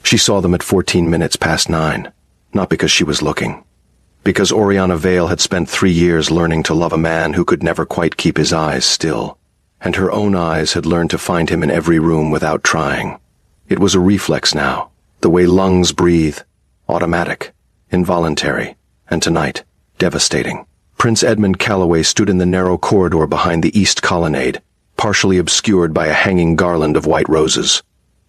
She saw them at 14 minutes past 9, not because she was looking. Because Oriana Vale had spent 3 years learning to love a man who could never quite keep his eyes still, and her own eyes had learned to find him in every room without trying. It was a reflex now, the way lungs breathe, automatic, involuntary, and tonight, devastating. Prince Edmund Calloway stood in the narrow corridor behind the east colonnade, partially obscured by a hanging garland of white roses.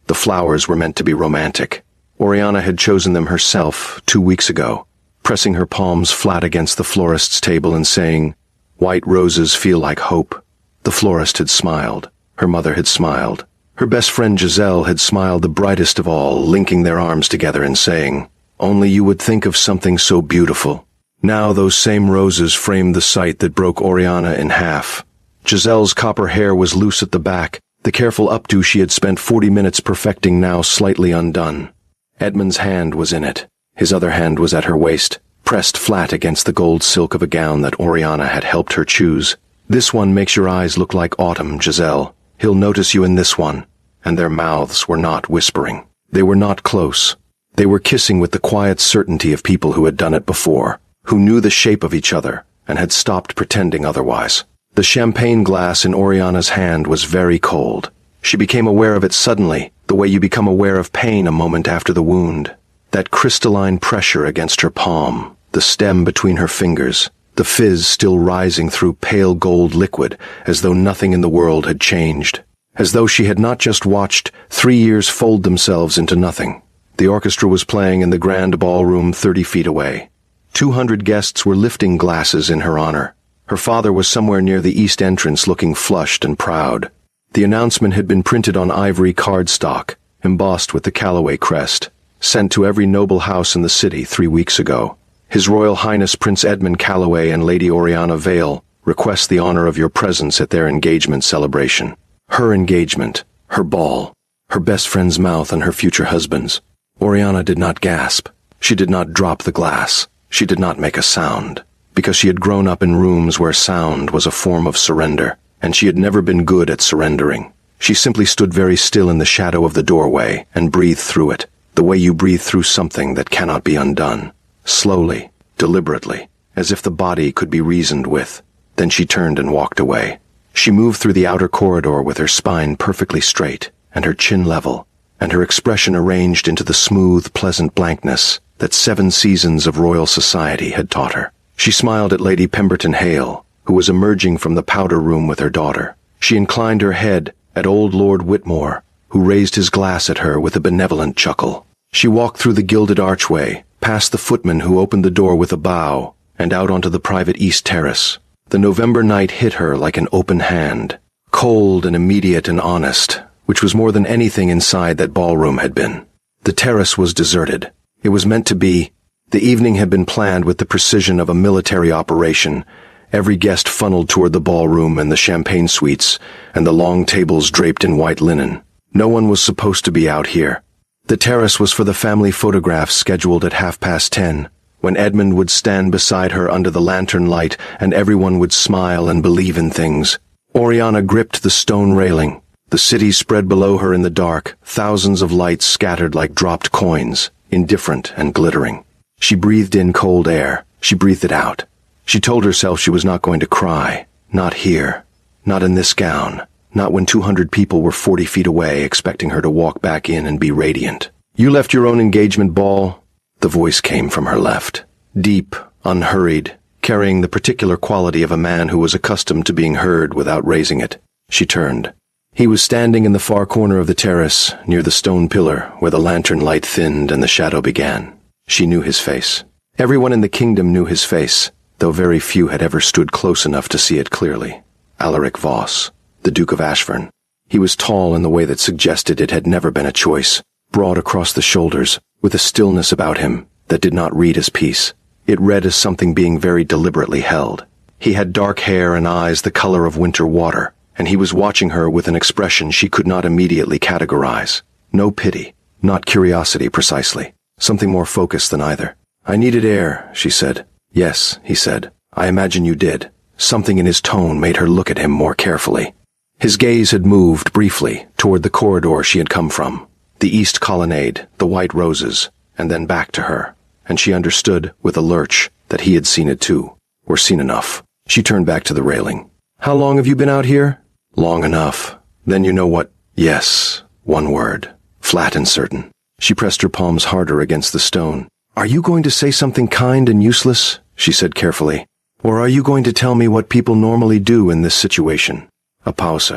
The flowers were meant to be romantic. Oriana had chosen them herself 2 weeks ago, pressing her palms flat against the florist's table and saying, "White roses feel like hope." The florist had smiled. Her mother had smiled. Her best friend Giselle had smiled the brightest of all, linking their arms together and saying, "Only you would think of something so beautiful." Now those same roses framed the sight that broke Oriana in half. Giselle's copper hair was loose at the back, the careful updo she had spent 40 minutes perfecting now slightly undone. Edmund's hand was in it. His other hand was at her waist, pressed flat against the gold silk of a gown that Oriana had helped her choose. "This one makes your eyes look like autumn, Giselle. He'll notice you in this one." And their mouths were not whispering. They were not close. They were kissing with the quiet certainty of people who had done it before, who knew the shape of each other and had stopped pretending otherwise. The champagne glass in Oriana's hand was very cold. She became aware of it suddenly, the way you become aware of pain a moment after the wound. That crystalline pressure against her palm, the stem between her fingers, the fizz still rising through pale gold liquid as though nothing in the world had changed. As though she had not just watched 3 years fold themselves into nothing. The orchestra was playing in the grand ballroom 30 feet away. 200 guests were lifting glasses in her honor. Her father was somewhere near the east entrance looking flushed and proud. The announcement had been printed on ivory cardstock, embossed with the Calloway crest, sent to every noble house in the city 3 weeks ago. His Royal Highness Prince Edmund Calloway and Lady Oriana Vale request the honor of your presence at their engagement celebration. Her engagement, her ball, her best friend's mouth and her future husband's. Oriana did not gasp. She did not drop the glass. She did not make a sound, because she had grown up in rooms where sound was a form of surrender, and she had never been good at surrendering. She simply stood very still in the shadow of the doorway and breathed through it, the way you breathe through something that cannot be undone. Slowly, deliberately, as if the body could be reasoned with. Then she turned and walked away. She moved through the outer corridor with her spine perfectly straight, and her chin level, and her expression arranged into the smooth, pleasant blankness that 7 seasons of royal society had taught her. She smiled at Lady Pemberton Hale, who was emerging from the powder room with her daughter. She inclined her head at old Lord Whitmore, who raised his glass at her with a benevolent chuckle. She walked through the gilded archway, past the footman who opened the door with a bow, and out onto the private east terrace. The November night hit her like an open hand, cold and immediate and honest, which was more than anything inside that ballroom had been. The terrace was deserted. It was meant to be. The evening had been planned with the precision of a military operation, every guest funneled toward the ballroom and the champagne suites, and the long tables draped in white linen. No one was supposed to be out here. The terrace was for the family photographs scheduled at 10:30, when Edmund would stand beside her under the lantern light and everyone would smile and believe in things. Oriana gripped the stone railing. The city spread below her in the dark, thousands of lights scattered like dropped coins, indifferent and glittering. She breathed in cold air. She breathed it out. She told herself she was not going to cry. Not here. Not in this gown. Not when 200 people were 40 feet away expecting her to walk back in and be radiant. "You left your own engagement ball?" The voice came from her left. Deep, unhurried, carrying the particular quality of a man who was accustomed to being heard without raising it. She turned. He was standing in the far corner of the terrace, near the stone pillar where the lantern light thinned and the shadow began. She knew his face. Everyone in the kingdom knew his face, though very few had ever stood close enough to see it clearly. Alaric Voss, the Duke of Ashfern. He was tall in the way that suggested it had never been a choice, broad across the shoulders, with a stillness about him that did not read as peace. It read as something being very deliberately held. He had dark hair and eyes the color of winter water, and he was watching her with an expression she could not immediately categorize. No pity, not curiosity precisely, something more focused than either. "I needed air," she said. "Yes," he said. "I imagine you did." Something in his tone made her look at him more carefully. His gaze had moved briefly toward the corridor she had come from. The east colonnade, the white roses, and then back to her. And she understood, with a lurch, that he had seen it too, or seen enough. She turned back to the railing. "How long have you been out here?" "Long enough. Then you know what—" "Yes, one word. Flat and certain." She pressed her palms harder against the stone. "Are you going to say something kind and useless?" she said carefully. "Or are you going to tell me what people normally do in this situation?" A pause.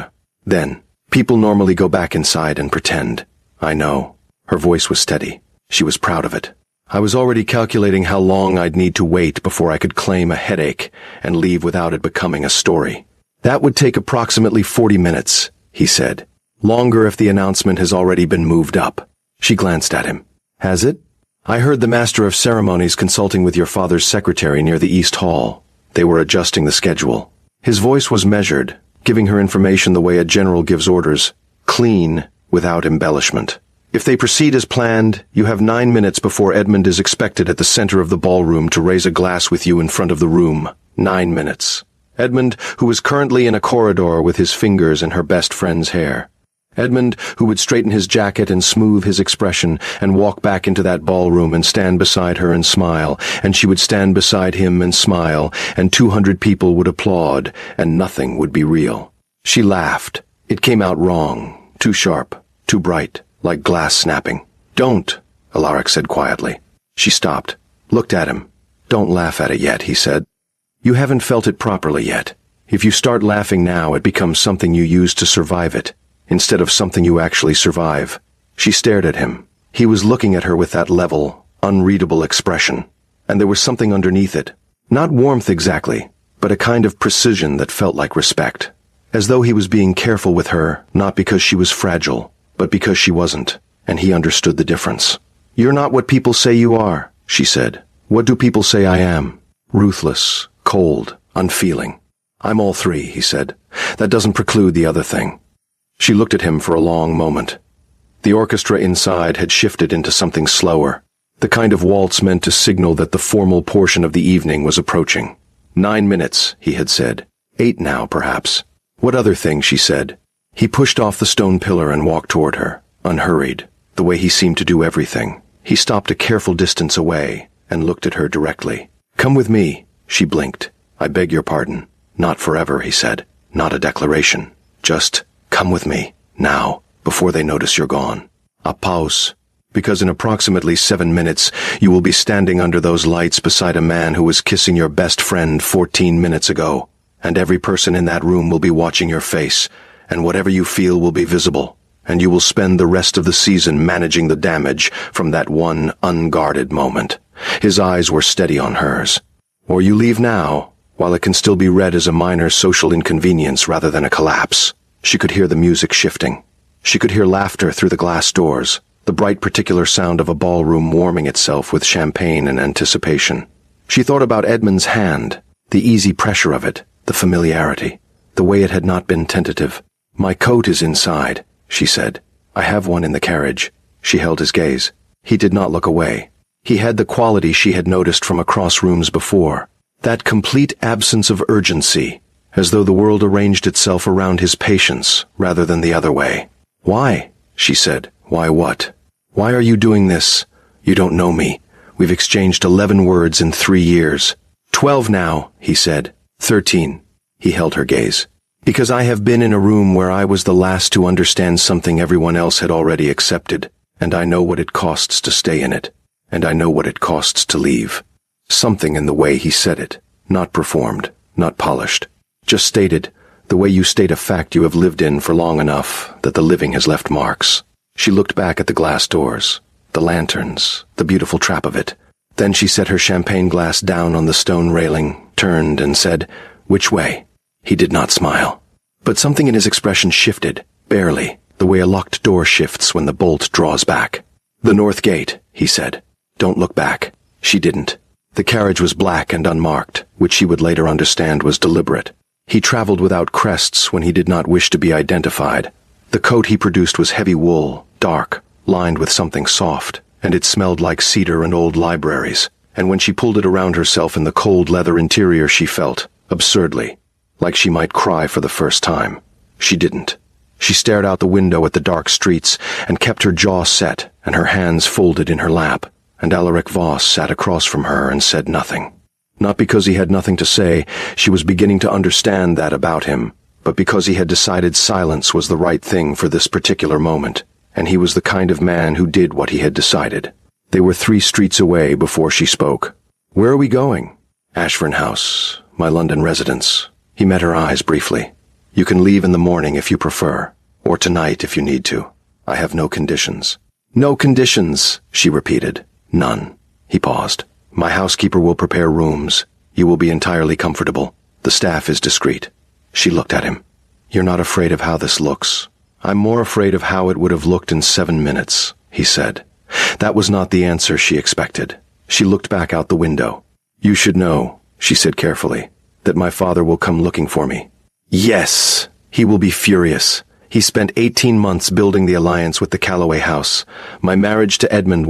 Then, "People normally go back inside and pretend." "I know." Her voice was steady. She was proud of it. "I was already calculating how long I'd need to wait before I could claim a headache and leave without it becoming a story." "That would take approximately 40 minutes, he said. "Longer if the announcement has already been moved up." She glanced at him. "Has it?" "I heard the master of ceremonies consulting with your father's secretary near the East Hall. They were adjusting the schedule." His voice was measured, giving her information the way a general gives orders, clean, without embellishment. "If they proceed as planned, you have 9 minutes before Edmund is expected at the center of the ballroom to raise a glass with you in front of the room. 9 minutes. Edmund, who is currently in a corridor with his fingers in her best friend's hair. Edmund, who would straighten his jacket and smooth his expression and walk back into that ballroom and stand beside her and smile, and she would stand beside him and smile, and 200 people would applaud, and nothing would be real." She laughed. It came out wrong, too sharp, too bright, like glass snapping. "Don't," Alaric said quietly. She stopped, looked at him. "Don't laugh at it yet," he said. "You haven't felt it properly yet. If you start laughing now, it becomes something you use to survive it, instead of something you actually survive." She stared at him. He was looking at her with that level, unreadable expression, and there was something underneath it. Not warmth exactly, but a kind of precision that felt like respect. As though he was being careful with her, not because she was fragile, but because she wasn't, and he understood the difference. "You're not what people say you are," she said. "What do people say I am?" "Ruthless, cold, unfeeling." "I'm all three," he said. "That doesn't preclude the other thing." She looked at him for a long moment. The orchestra inside had shifted into something slower, the kind of waltz meant to signal that the formal portion of the evening was approaching. 9 minutes, he had said. 8 now, perhaps. "What other thing?" she said. He pushed off the stone pillar and walked toward her, unhurried, the way he seemed to do everything. He stopped a careful distance away and looked at her directly. "Come with me," she blinked. "I beg your pardon. Not forever," he said. "Not a declaration. Just come with me, now, before they notice you're gone." A pause. "Because in approximately 7 minutes, you will be standing under those lights beside a man who was kissing your best friend 14 minutes ago, and every person in that room will be watching your face, and whatever you feel will be visible, and you will spend the rest of the season managing the damage from that one unguarded moment." His eyes were steady on hers. "Or you leave now, while it can still be read as a minor social inconvenience rather than a collapse." She could hear the music shifting. She could hear laughter through the glass doors, the bright particular sound of a ballroom warming itself with champagne and anticipation. She thought about Edmund's hand, the easy pressure of it, the familiarity, the way it had not been tentative. "My coat is inside," she said. "I have one in the carriage." She held his gaze. He did not look away. He had the quality she had noticed from across rooms before, that complete absence of urgency, as though the world arranged itself around his patience rather than the other way. "Why?" she said. "Why what? Why are you doing this? You don't know me. We've exchanged 11 words in 3 years. 12 now," he said. 13. He held her gaze. "Because I have been in a room where I was the last to understand something everyone else had already accepted, and I know what it costs to stay in it, and I know what it costs to leave." Something in the way he said it, not performed, not polished. Just stated, the way you state a fact you have lived in for long enough that the living has left marks. She looked back at the glass doors, the lanterns, the beautiful trap of it. Then she set her champagne glass down on the stone railing, turned and said, "Which way?" He did not smile. But something in his expression shifted, barely, the way a locked door shifts when the bolt draws back. "The north gate," he said. "Don't look back." She didn't. The carriage was black and unmarked, which she would later understand was deliberate. He traveled without crests when he did not wish to be identified. The coat he produced was heavy wool, dark, lined with something soft, and it smelled like cedar and old libraries, and when she pulled it around herself in the cold leather interior she felt, absurdly, like she might cry for the first time. She didn't. She stared out the window at the dark streets and kept her jaw set and her hands folded in her lap, and Alaric Voss sat across from her and said nothing. Not because he had nothing to say, she was beginning to understand that about him, but because he had decided silence was the right thing for this particular moment, and he was the kind of man who did what he had decided. They were 3 streets away before she spoke. "Where are we going?" "Ashford House, my London residence." He met her eyes briefly. "You can leave in the morning if you prefer, or tonight if you need to. I have no conditions." "No conditions," she repeated. "None." He paused. "My housekeeper will prepare rooms. You will be entirely comfortable. The staff is discreet." She looked at him. "You're not afraid of how this looks?" "I'm more afraid of how it would have looked in 7 minutes," he said. That was not the answer she expected. She looked back out the window. "You should know," she said carefully, "that my father will come looking for me." "Yes! He will be furious. He spent 18 months building the alliance with the Calloway house. My marriage to Edmund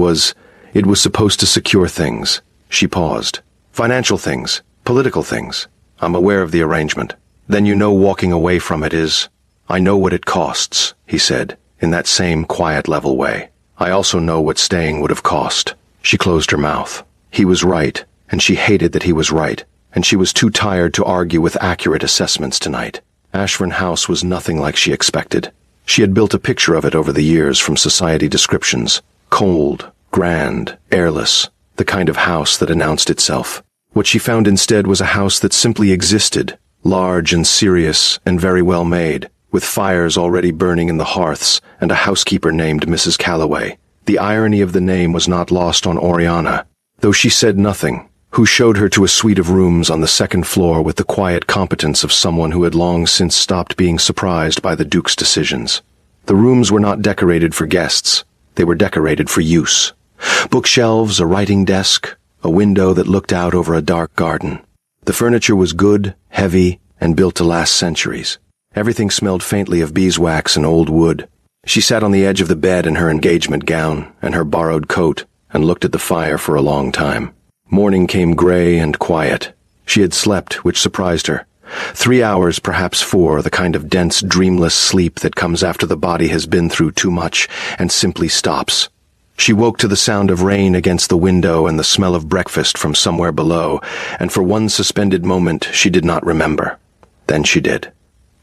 it was supposed to secure things." She paused. "Financial things, political things. I'm aware of the arrangement. Then you know walking away from it is—" "I know what it costs," he said, in that same quiet, level way. "I also know what staying would have cost." She closed her mouth. He was right, and she hated that he was right, and she was too tired to argue with accurate assessments tonight. Ashford House was nothing like she expected. She had built a picture of it over the years from society descriptions. Cold, grand, airless, the kind of house that announced itself. What she found instead was a house that simply existed, large and serious and very well made, with fires already burning in the hearths and a housekeeper named Mrs. Calloway. The irony of the name was not lost on Oriana, though she said nothing, who showed her to a suite of rooms on the 2nd floor with the quiet competence of someone who had long since stopped being surprised by the Duke's decisions. The rooms were not decorated for guests. They were decorated for use. Bookshelves, a writing desk, a window that looked out over a dark garden. The furniture was good, heavy, and built to last centuries. Everything smelled faintly of beeswax and old wood. She sat on the edge of the bed in her engagement gown and her borrowed coat and looked at the fire for a long time. Morning came gray and quiet. She had slept, which surprised her. 3 hours, perhaps 4, the kind of dense, dreamless sleep that comes after the body has been through too much and simply stops. She woke to the sound of rain against the window and the smell of breakfast from somewhere below, and for one suspended moment she did not remember. Then she did.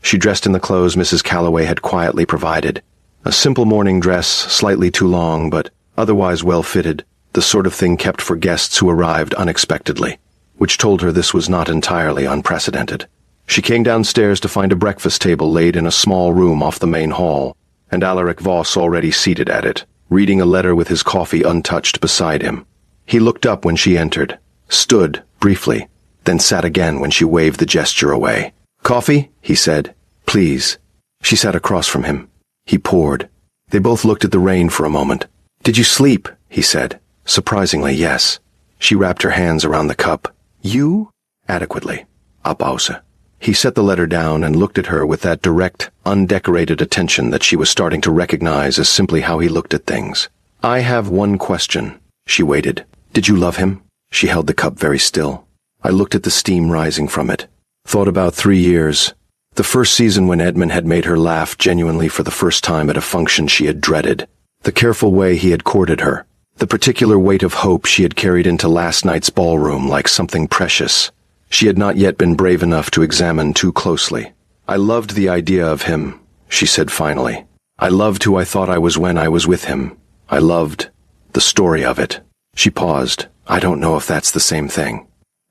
She dressed in the clothes Mrs. Calloway had quietly provided. A simple morning dress, slightly too long, but otherwise well-fitted, the sort of thing kept for guests who arrived unexpectedly, which told her this was not entirely unprecedented. She came downstairs to find a breakfast table laid in a small room off the main hall, and Alaric Voss already seated at it, reading a letter with his coffee untouched beside him. He looked up when she entered, stood, briefly, then sat again when she waved the gesture away. "Coffee?" he said. "Please." She sat across from him. He poured. They both looked at the rain for a moment. "Did you sleep?" he said. Surprisingly, yes. She wrapped her hands around the cup. "You?" "Adequately." A pause. He set the letter down and looked at her with that direct, undecorated attention that she was starting to recognize as simply how he looked at things. "I have one question." She waited. "Did you love him?" She held the cup very still. I looked at the steam rising from it. Thought about 3 years. The first season when Edmund had made her laugh genuinely for the first time at a function she had dreaded. The careful way he had courted her. The particular weight of hope she had carried into last night's ballroom like something precious. She had not yet been brave enough to examine too closely. "I loved the idea of him," she said finally. "I loved who I thought I was when I was with him. I loved the story of it." She paused. "I don't know if that's the same thing."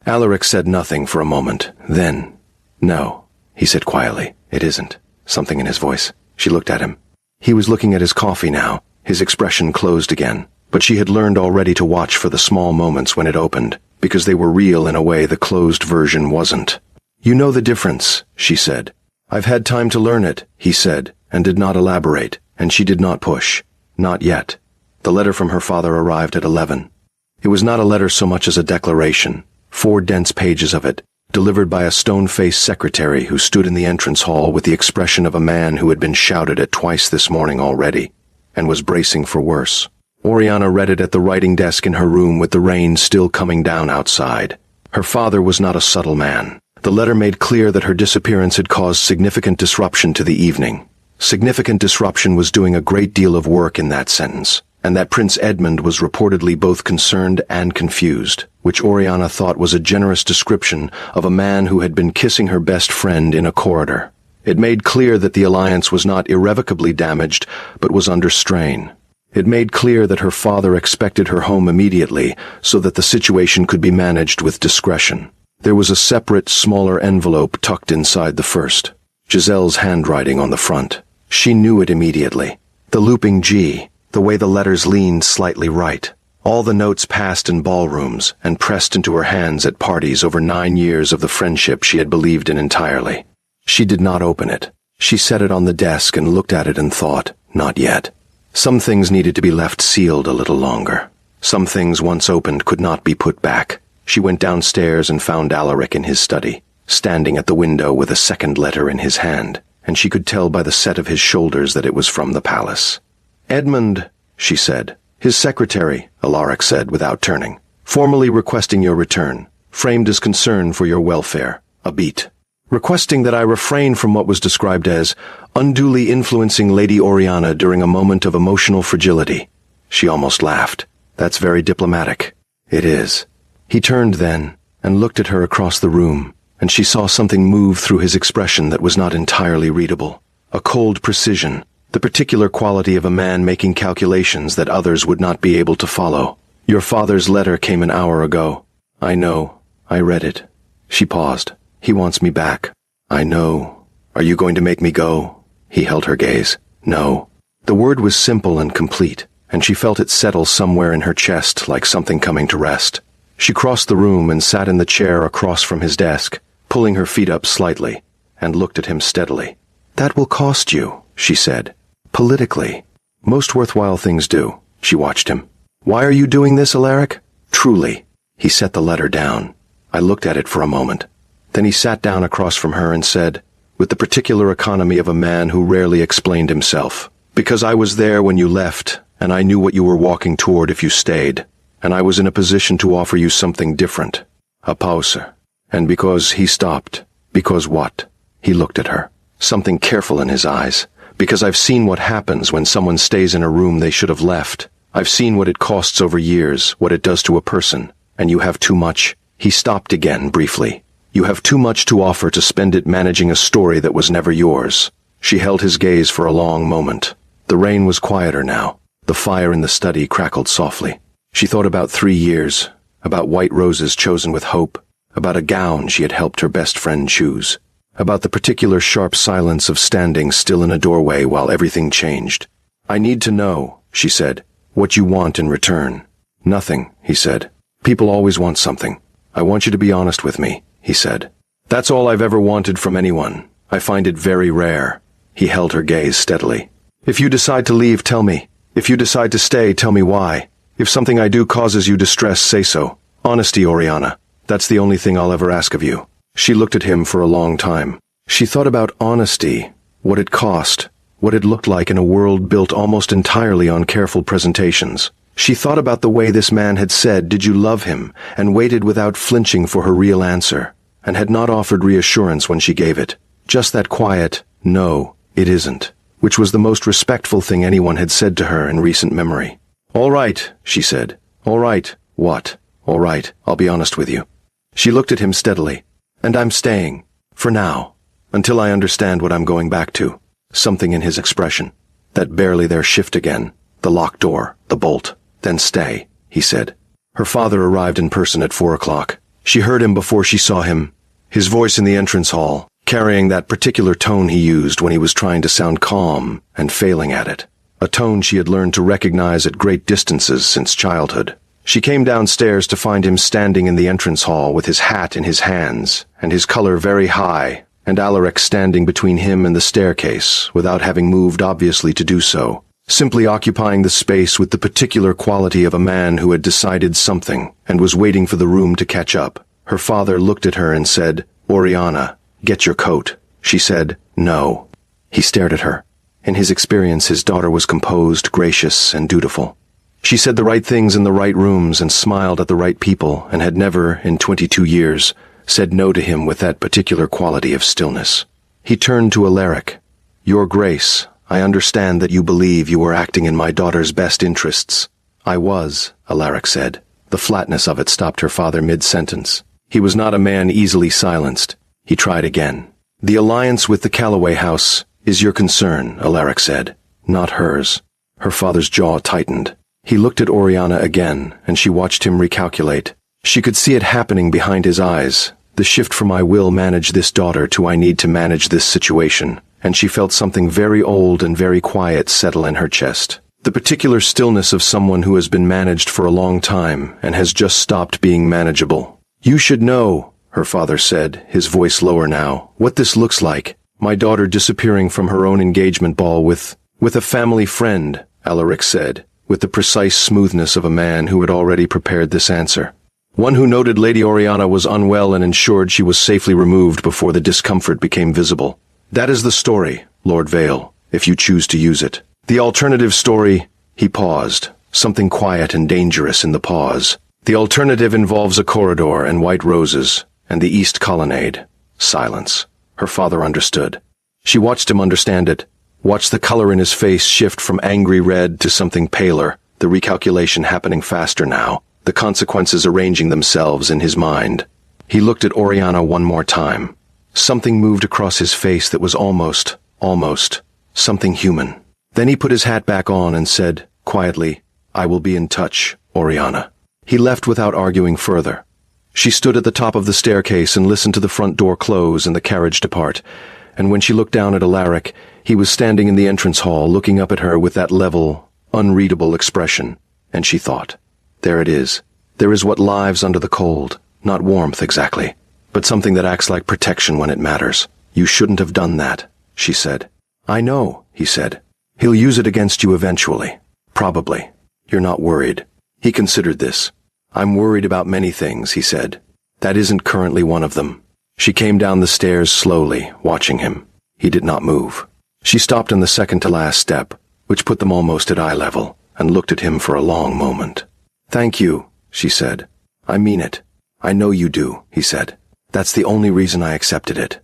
Alaric said nothing for a moment. Then, "No," he said quietly. "It isn't." Something in his voice. She looked at him. He was looking at his coffee now, his expression closed again. But she had learned already to watch for the small moments when it opened, because they were real in a way the closed version wasn't. "You know the difference," she said. "I've had time to learn it," he said, and did not elaborate, and she did not push. Not yet. The letter from her father arrived at 11. It was not a letter so much as a declaration, 4 dense pages of it, delivered by a stone-faced secretary who stood in the entrance hall with the expression of a man who had been shouted at twice this morning already, and was bracing for worse. Oriana read it at the writing desk in her room with the rain still coming down outside. Her father was not a subtle man. The letter made clear that her disappearance had caused significant disruption to the evening. Significant disruption was doing a great deal of work in that sentence, and that Prince Edmund was reportedly both concerned and confused, which Oriana thought was a generous description of a man who had been kissing her best friend in a corridor. It made clear that the alliance was not irrevocably damaged, but was under strain. It made clear that her father expected her home immediately, so that the situation could be managed with discretion. There was a separate, smaller envelope tucked inside the first. Giselle's handwriting on the front. She knew it immediately. The looping G, the way the letters leaned slightly right. All the notes passed in ballrooms and pressed into her hands at parties over 9 years of the friendship she had believed in entirely. She did not open it. She set it on the desk and looked at it and thought, not yet. Some things needed to be left sealed a little longer. Some things once opened could not be put back. She went downstairs and found Alaric in his study, standing at the window with a second letter in his hand, and she could tell by the set of his shoulders that it was from the palace. "Edmund," she said. "His secretary," Alaric said without turning. "Formally requesting your return, framed as concern for your welfare, a beat. Requesting that I refrain from what was described as unduly influencing Lady Oriana during a moment of emotional fragility." She almost laughed. "That's very diplomatic." "It is." He turned then and looked at her across the room, and she saw something move through his expression that was not entirely readable. A cold precision, the particular quality of a man making calculations that others would not be able to follow. "Your father's letter came an hour ago." "I know. I read it." She paused. "He wants me back." "I know. Are you going to make me go?" He held her gaze. "No." The word was simple and complete, and she felt it settle somewhere in her chest like something coming to rest. She crossed the room and sat in the chair across from his desk, pulling her feet up slightly, and looked at him steadily. "That will cost you," she said. "Politically. Most worthwhile things do." She watched him. "Why are you doing this, Alaric?" "Truly." He set the letter down. I looked at it for a moment. Then he sat down across from her and said, with the particular economy of a man who rarely explained himself, "Because I was there when you left, and I knew what you were walking toward if you stayed, and I was in a position to offer you something different. A pause. And because he stopped. Because what?" He looked at her, something careful in his eyes. "Because I've seen what happens when someone stays in a room they should have left. I've seen what it costs over years, what it does to a person, and you have too much." He stopped again briefly. "You have too much to offer to spend it managing a story that was never yours." She held his gaze for a long moment. The rain was quieter now. The fire in the study crackled softly. She thought about 3 years, about white roses chosen with hope, about a gown she had helped her best friend choose, about the particular sharp silence of standing still in a doorway while everything changed. "I need to know," she said, "what you want in return." "Nothing," he said. "People always want something. I want you to be honest with me," he said. "That's all I've ever wanted from anyone. I find it very rare." He held her gaze steadily. "If you decide to leave, tell me. If you decide to stay, tell me why. If something I do causes you distress, say so. Honesty, Oriana. That's the only thing I'll ever ask of you." She looked at him for a long time. She thought about honesty, what it cost, what it looked like in a world built almost entirely on careful presentations. She thought about the way this man had said, "Did you love him?" and waited without flinching for her real answer, and had not offered reassurance when she gave it. Just that quiet, "No, it isn't," which was the most respectful thing anyone had said to her in recent memory. "All right," she said. "All right." "What?" "All right, I'll be honest with you." She looked at him steadily. "And I'm staying. For now. Until I understand what I'm going back to." Something in his expression. That barely there shift again. The locked door, the bolt. "Then stay," he said. Her father arrived in person at 4 o'clock. She heard him before she saw him. His voice in the entrance hall, carrying that particular tone he used when he was trying to sound calm and failing at it. A tone she had learned to recognize at great distances since childhood. She came downstairs to find him standing in the entrance hall with his hat in his hands, and his color very high, and Alaric standing between him and the staircase, without having moved obviously to do so, simply occupying the space with the particular quality of a man who had decided something, and was waiting for the room to catch up. Her father looked at her and said, "Oriana, get your coat." She said, "No." He stared at her. In his experience, his daughter was composed, gracious, and dutiful. She said the right things in the right rooms and smiled at the right people, and had never, in 22 years, said no to him with that particular quality of stillness. He turned to Alaric. "Your Grace," I understand that you believe you were acting in my daughter's best interests. I was, Alaric said. The flatness of it stopped her father mid-sentence. He was not a man easily silenced. He tried again. The alliance with the Calloway house is your concern, Alaric said, not hers. Her father's jaw tightened. He looked at Oriana again, and she watched him recalculate. She could see it happening behind his eyes. The shift from I will manage this daughter to I need to manage this situation, and she felt something very old and very quiet settle in her chest. The particular stillness of someone who has been managed for a long time and has just stopped being manageable. You should know, her father said, his voice lower now, what this looks like. My daughter disappearing from her own engagement ball with a family friend, Alaric said, with the precise smoothness of a man who had already prepared this answer. One who noted Lady Oriana was unwell and ensured she was safely removed before the discomfort became visible. That is the story, Lord Vale, if you choose to use it. The alternative story, he paused, something quiet and dangerous in the pause. The alternative involves a corridor and white roses, and the east colonnade. Silence. Her father understood. She watched him understand it, watched the color in his face shift from angry red to something paler, the recalculation happening faster now, the consequences arranging themselves in his mind. He looked at Oriana one more time. Something moved across his face that was almost, something human. Then he put his hat back on and said, quietly, I will be in touch, Oriana. He left without arguing further. She stood at the top of the staircase and listened to the front door close and the carriage depart, and when she looked down at Alaric, he was standing in the entrance hall looking up at her with that level, unreadable expression, and she thought, there it is. There is what lives under the cold, not warmth exactly, but something that acts like protection when it matters. You shouldn't have done that, she said. I know, he said. He'll use it against you eventually. Probably. You're not worried. He considered this. I'm worried about many things, he said. That isn't currently one of them. She came down the stairs slowly, watching him. He did not move. She stopped on the second-to-last step, which put them almost at eye level, and looked at him for a long moment. Thank you, she said. I mean it. I know you do, he said. That's the only reason I accepted it.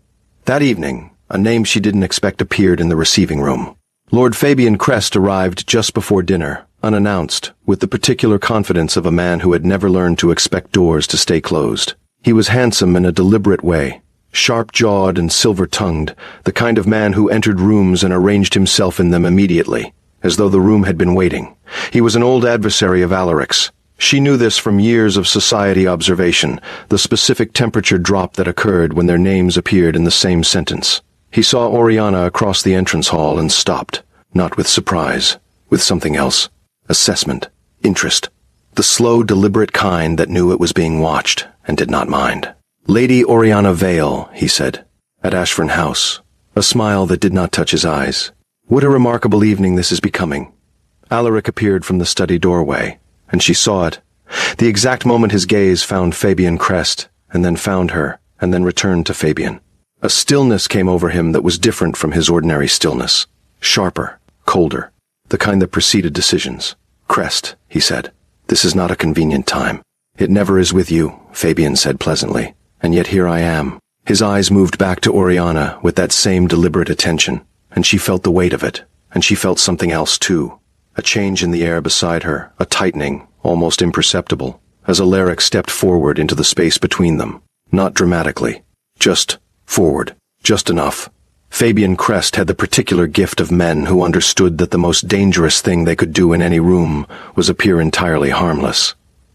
That evening, a name she didn't expect appeared in the receiving room. Lord Fabian Crest arrived just before dinner, unannounced, with the particular confidence of a man who had never learned to expect doors to stay closed. He was handsome in a deliberate way, sharp-jawed and silver-tongued, the kind of man who entered rooms and arranged himself in them immediately, as though the room had been waiting. He was an old adversary of Alaric's. She knew this from years of society observation, the specific temperature drop that occurred when their names appeared in the same sentence. He saw Oriana across the entrance hall and stopped, not with surprise, with something else. Assessment. Interest. The slow, deliberate kind that knew it was being watched and did not mind. Lady Oriana Vale, he said, at Ashford House. A smile that did not touch his eyes. What a remarkable evening this is becoming. Alaric appeared from the study doorway, and she saw it. The exact moment his gaze found Fabian Crest, and then found her, and then returned to Fabian. A stillness came over him that was different from his ordinary stillness. Sharper, colder, the kind that preceded decisions. Crest, he said, this is not a convenient time. It never is with you, Fabian said pleasantly, and yet here I am. His eyes moved back to Oriana with that same deliberate attention, and she felt the weight of it, and she felt something else too. A change in the air beside her, a tightening, almost imperceptible, as Alaric stepped forward into the space between them. Not dramatically, just forward, just enough. Fabian Crest had the particular gift of men who understood that the most dangerous thing they could do in any room was appear entirely harmless.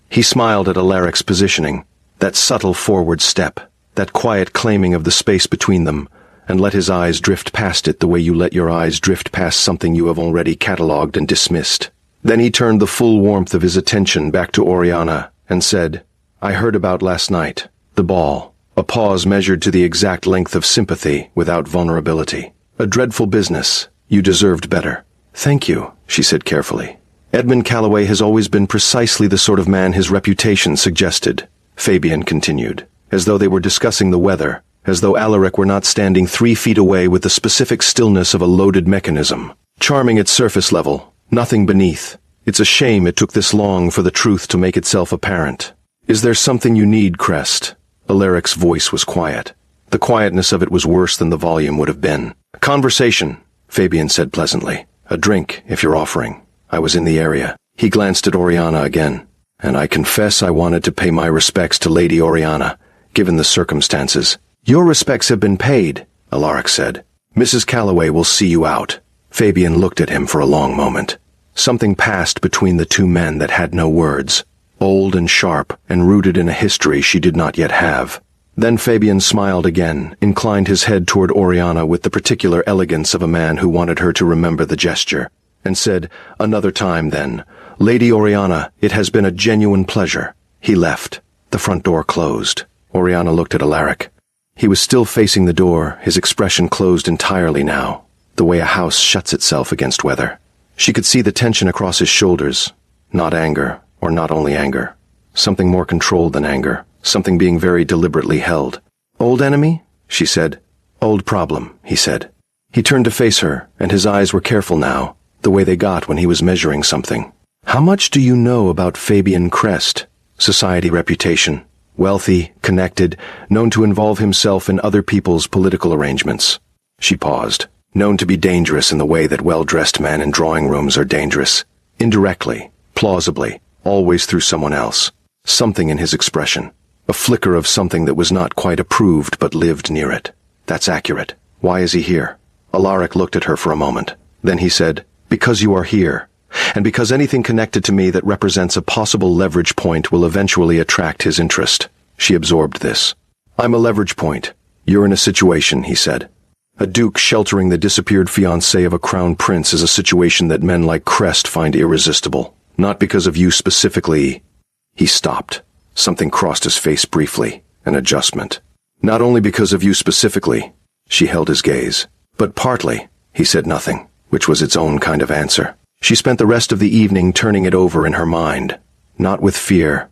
He smiled at Alaric's positioning, that subtle forward step, that quiet claiming of the space between them, and let his eyes drift past it the way you let your eyes drift past something you have already catalogued and dismissed. Then he turned the full warmth of his attention back to Oriana and said, I heard about last night, the ball. A pause measured to the exact length of sympathy without vulnerability. A dreadful business. You deserved better. Thank you, she said carefully. Edmund Calloway has always been precisely the sort of man his reputation suggested, Fabian continued, as though they were discussing the weather, as though Alaric were not standing 3 feet away with the specific stillness of a loaded mechanism. Charming at surface level, nothing beneath. It's a shame it took this long for the truth to make itself apparent. Is there something you need, Crest? Alaric's voice was quiet. The quietness of it was worse than the volume would have been. Conversation, Fabian said pleasantly. "A drink, if you're offering. I was in the area." He glanced at Oriana again. "And I confess I wanted to pay my respects to Lady Oriana, given the circumstances." "Your respects have been paid," Alaric said. "Mrs. Calloway will see you out." Fabian looked at him for a long moment. Something passed between the two men that had no words, old and sharp and rooted in a history she did not yet have. Then Fabian smiled again, inclined his head toward Oriana with the particular elegance of a man who wanted her to remember the gesture, and said, "Another time, then. Lady Oriana, it has been a genuine pleasure." He left. The front door closed. Oriana looked at Alaric. He was still facing the door, his expression closed entirely now, the way a house shuts itself against weather. She could see the tension across his shoulders. Not anger, or not only anger. Something more controlled than anger. Something being very deliberately held. "Old enemy?" she said. "Old problem," he said. He turned to face her, and his eyes were careful now, the way they got when he was measuring something. "How much do you know about Fabian Crest? Society reputation. Wealthy, connected, known to involve himself in other people's political arrangements." She paused. "Known to be dangerous in the way that well-dressed men in drawing rooms are dangerous. Indirectly, plausibly, always through someone else. Something in his expression. A flicker of something that was not quite approved but lived near it. That's accurate. Why is he here?" Alaric looked at her for a moment. Then he said, "Because you are here. And because anything connected to me that represents a possible leverage point will eventually attract his interest." She absorbed this. "I'm a leverage point. You're in a situation," he said. "A duke sheltering the disappeared fiancé of a crown prince is a situation that men like Crest find irresistible. Not because of you specifically." He stopped. Something crossed his face briefly. An adjustment. "Not only because of you specifically." She held his gaze. "But partly." He said nothing, which was its own kind of answer. She spent the rest of the evening turning it over in her mind. Not with fear.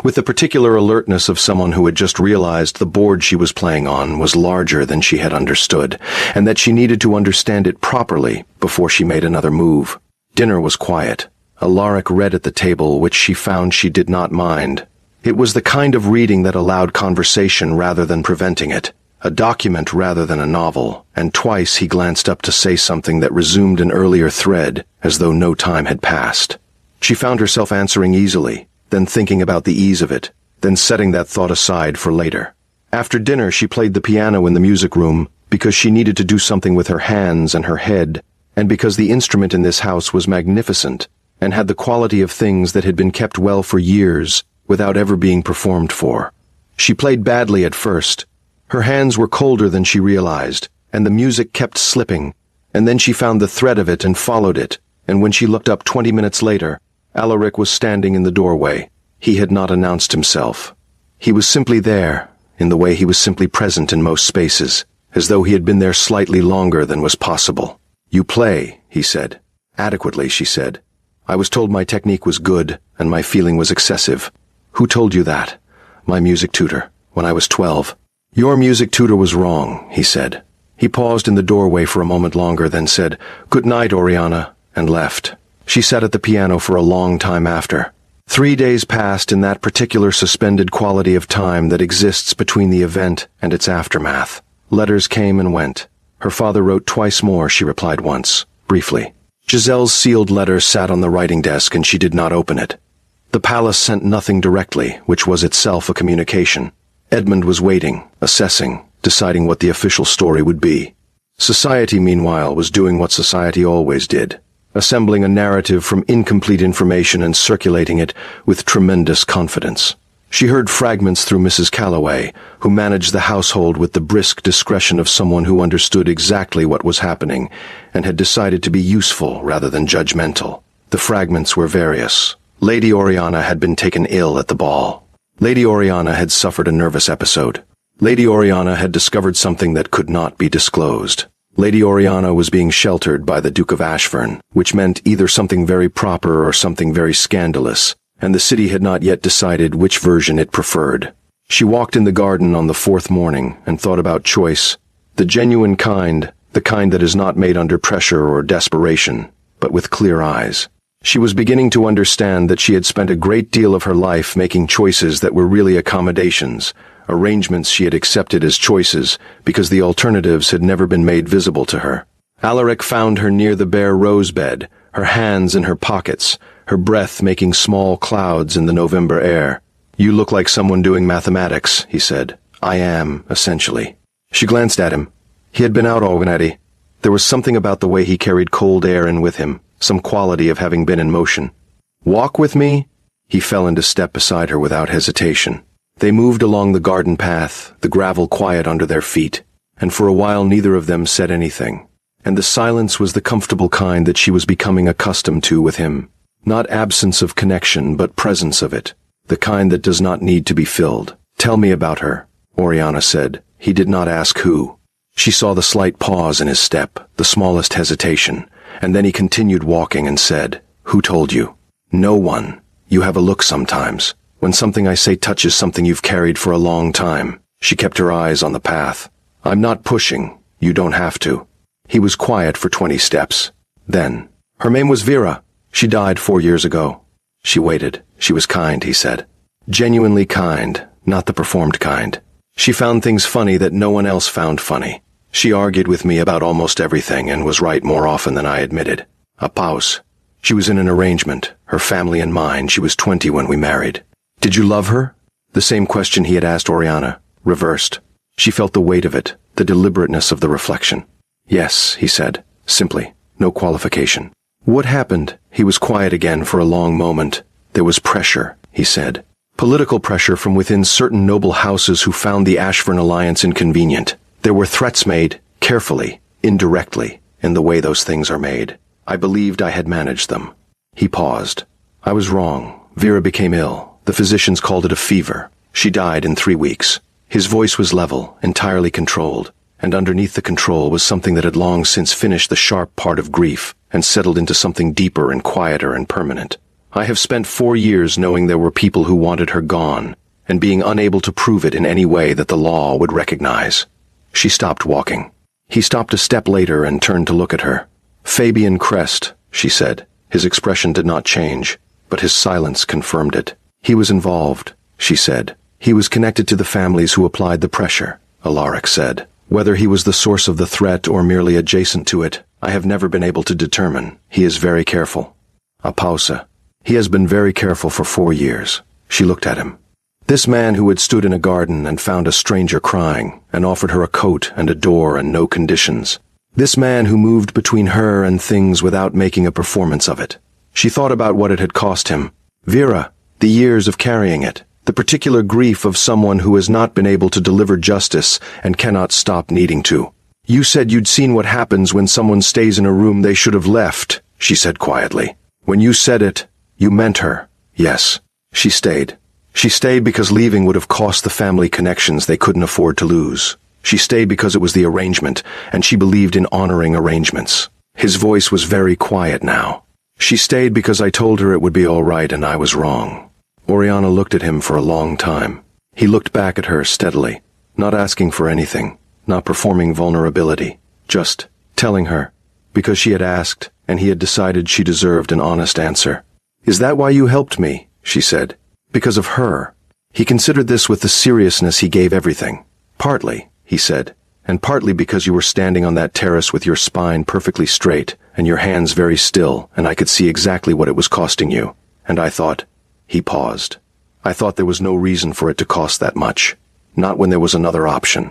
With the particular alertness of someone who had just realized the board she was playing on was larger than she had understood, and that she needed to understand it properly before she made another move. Dinner was quiet. Alaric read at the table, which she found she did not mind. It was the kind of reading that allowed conversation rather than preventing it, a document rather than a novel, and twice he glanced up to say something that resumed an earlier thread, as though no time had passed. She found herself answering easily, then thinking about the ease of it, then setting that thought aside for later. After dinner she played the piano in the music room, because she needed to do something with her hands and her head, and because the instrument in this house was magnificent, and had the quality of things that had been kept well for years, without ever being performed for. She played badly at first. Her hands were colder than she realized, and the music kept slipping, and then she found the thread of it and followed it, and when she looked up 20 minutes later, Alaric was standing in the doorway. He had not announced himself. He was simply there, in the way he was simply present in most spaces, as though he had been there slightly longer than was possible. "You play," he said. "Adequately," she said. "I was told my technique was good, and my feeling was excessive." "Who told you that?" "My music tutor, when I was 12. "Your music tutor was wrong," he said. He paused in the doorway for a moment longer, then said, "Good night, Oriana," and left. She sat at the piano for a long time after. 3 days passed in that particular suspended quality of time that exists between the event and its aftermath. Letters came and went. Her father wrote twice more, she replied once, briefly. Giselle's sealed letter sat on the writing desk and she did not open it. The palace sent nothing directly, which was itself a communication. Edmund was waiting, assessing, deciding what the official story would be. Society, meanwhile, was doing what society always did, assembling a narrative from incomplete information and circulating it with tremendous confidence. She heard fragments through Mrs. Calloway, who managed the household with the brisk discretion of someone who understood exactly what was happening and had decided to be useful rather than judgmental. The fragments were various. Lady Oriana had been taken ill at the ball. Lady Oriana had suffered a nervous episode. Lady Oriana had discovered something that could not be disclosed. Lady Oriana was being sheltered by the Duke of Ashfern, which meant either something very proper or something very scandalous, and the city had not yet decided which version it preferred. She walked in the garden on the 4th morning and thought about choice, the genuine kind, the kind that is not made under pressure or desperation, but with clear eyes. She was beginning to understand that she had spent a great deal of her life making choices that were really accommodations, arrangements she had accepted as choices because the alternatives had never been made visible to her. Alaric found her near the bare rose bed, her hands in her pockets, her breath making small clouds in the November air. "You look like someone doing mathematics," he said. "I am, essentially." She glanced at him. He had been out already. There was something about the way he carried cold air in with him, some quality of having been in motion. "Walk with me?" He fell into step beside her without hesitation. They moved along the garden path, the gravel quiet under their feet, and for a while neither of them said anything. And the silence was the comfortable kind that she was becoming accustomed to with him. Not absence of connection, but presence of it. The kind that does not need to be filled. "Tell me about her," Oriana said. He did not ask who. She saw the slight pause in his step, the smallest hesitation, and then he continued walking and said, "Who told you?" "No one. You have a look sometimes. When something I say touches something you've carried for a long time." She kept her eyes on the path. "I'm not pushing. You don't have to." He was quiet for 20 steps. Then, "Her name was Vera. She died 4 years ago." She waited. "She was kind," he said. "Genuinely kind, not the performed kind. She found things funny that no one else found funny. She argued with me about almost everything and was right more often than I admitted." A pause. "She was in an arrangement, her family and mine. She was 20 when we married." "Did you love her?" The same question he had asked Oriana, reversed. She felt the weight of it, the deliberateness of the reflection. "Yes," he said, simply, no qualification. "What happened?" He was quiet again for a long moment. "There was pressure," he said. "Political pressure from within certain noble houses who found the Ashford alliance inconvenient. There were threats made, carefully, indirectly, in the way those things are made. I believed I had managed them." He paused. "I was wrong. Vera became ill. The physicians called it a fever. She died in 3 weeks." His voice was level, entirely controlled, and underneath the control was something that had long since finished the sharp part of grief and settled into something deeper and quieter and permanent. "I have spent 4 years knowing there were people who wanted her gone, and being unable to prove it in any way that the law would recognize." She stopped walking. He stopped a step later and turned to look at her. "Fabian Crest," she said. His expression did not change, but his silence confirmed it. "He was involved," she said. "He was connected to the families who applied the pressure," Alaric said. "Whether he was the source of the threat or merely adjacent to it, I have never been able to determine. He is very careful." A pause. "He has been very careful for 4 years." She looked at him. This man who had stood in a garden and found a stranger crying, and offered her a coat and a door and no conditions. This man who moved between her and things without making a performance of it. She thought about what it had cost him. Vera, the years of carrying it. The particular grief of someone who has not been able to deliver justice and cannot stop needing to. "You said you'd seen what happens when someone stays in a room they should have left," she said quietly. "When you said it, you meant her." "Yes." She stayed. She stayed because leaving would have cost the family connections they couldn't afford to lose. She stayed because it was the arrangement, and she believed in honoring arrangements. His voice was very quiet now. "She stayed because I told her it would be all right and I was wrong." Oriana looked at him for a long time. He looked back at her steadily, not asking for anything, not performing vulnerability, just telling her, because she had asked, and he had decided she deserved an honest answer. "Is that why you helped me?" she said. "Because of her." He considered this with the seriousness he gave everything. "Partly," he said, "and partly because you were standing on that terrace with your spine perfectly straight and your hands very still, and I could see exactly what it was costing you. And I thought..." He paused. "I thought there was no reason for it to cost that much. Not when there was another option."